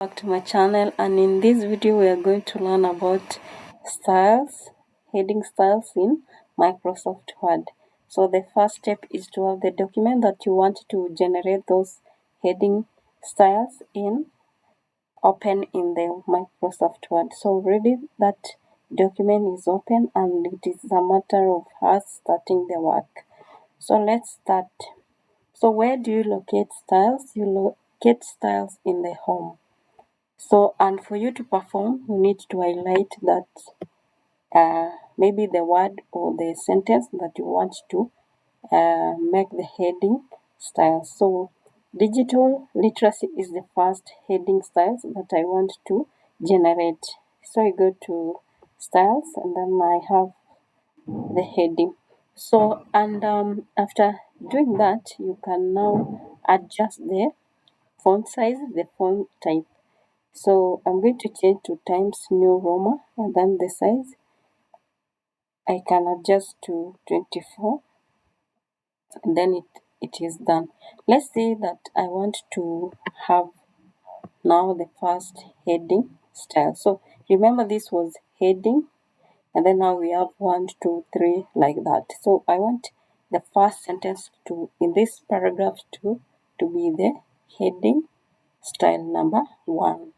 Back to my channel, and in this video we are going to learn about styles, heading styles in Microsoft Word. So the first step is to have the document that you want to generate those heading styles in open in the Microsoft Word. So already that document is open and it is a matter of us starting the work. So let's start. So where do you locate styles? You locate styles in the home. So, and for you to perform, you need to highlight that maybe the word or the sentence that you want to make the heading style. So, digital literacy is the first heading styles that I want to generate. So, I go to styles and then I have the heading. So, and after doing that, you can now adjust the font size, the font type. So I'm going to change to Times New Roman, and then the size I can adjust to 24, and then it is done. Let's say that I want to have now the first heading style. So remember this was heading, and then now we have 1, 2, 3 like that. So I want the first sentence to in this paragraph to be the heading style number 1.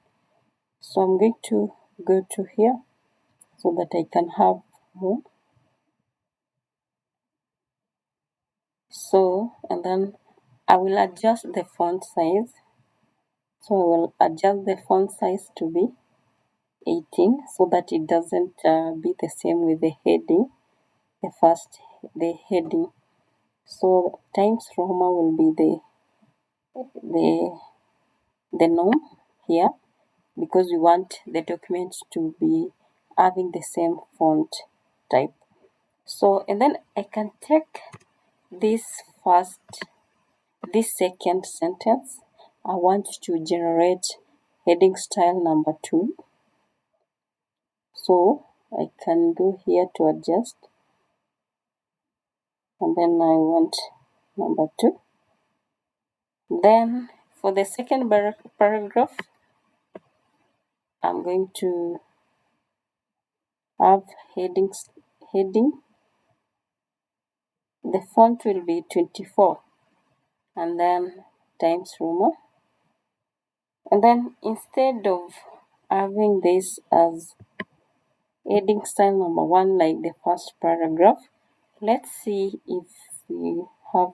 So I'm going to go to here so that I can have more. So, and then I will adjust the font size. So I will adjust the font size to be 18 so that it doesn't be the same with the heading, the heading. So Times Roman will be the norm here because we want the document to be having the same font type. So, and then I can take this second sentence. I want to generate heading style number 2. So I can go here to adjust, and then I want number 2. Then for the second paragraph, I'm going to have heading. The font will be 24, and then Times Roman. And then instead of having this as heading style number 1 like the first paragraph, let's see if we have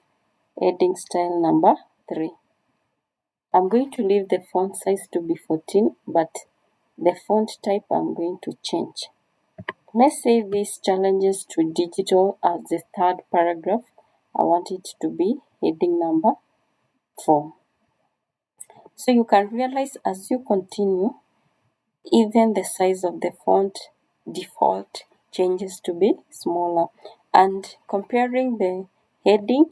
heading style number 3. I'm going to leave the font size to be 14, but the font type I'm going to change. Let's say this challenges to digital as the third paragraph. I want it to be heading number 4. So you can realize as you continue, even the size of the font default changes to be smaller. And comparing the heading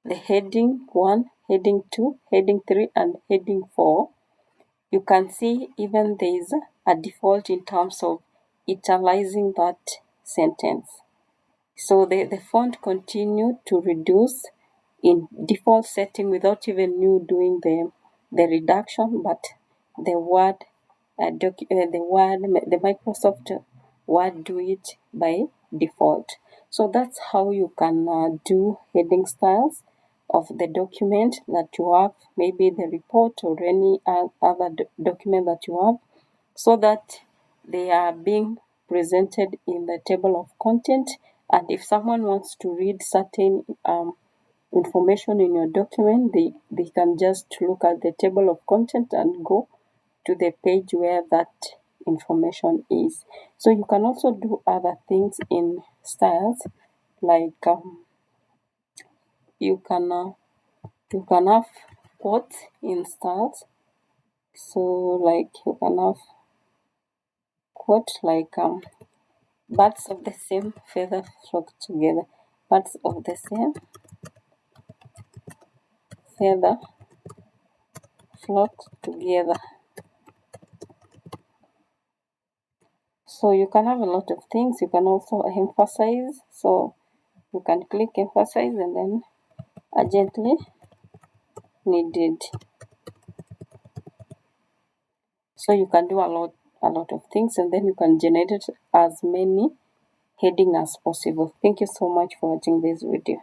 1, heading 2, heading 3, and heading 4, you can see even there is a default in terms of italicizing that sentence. So the font continue to reduce in default setting without even you doing the reduction, but the word the Microsoft Word do it by default. So that's how you can do heading styles of the document that you have, maybe the report or any other document that you have, so that they are being presented in the table of content. And if someone wants to read certain information in your document, they can just look at the table of content and go to the page where that information is. So you can also do other things in styles, like you can have quotes in styles. So like you can have quote like birds of the same feather flock together. Birds of the same feather flock together. So you can have a lot of things. You can also emphasize. So you can click emphasize and then urgently needed. So you can do a lot of things, and then you can generate as many heading as possible. Thank you so much for watching this video.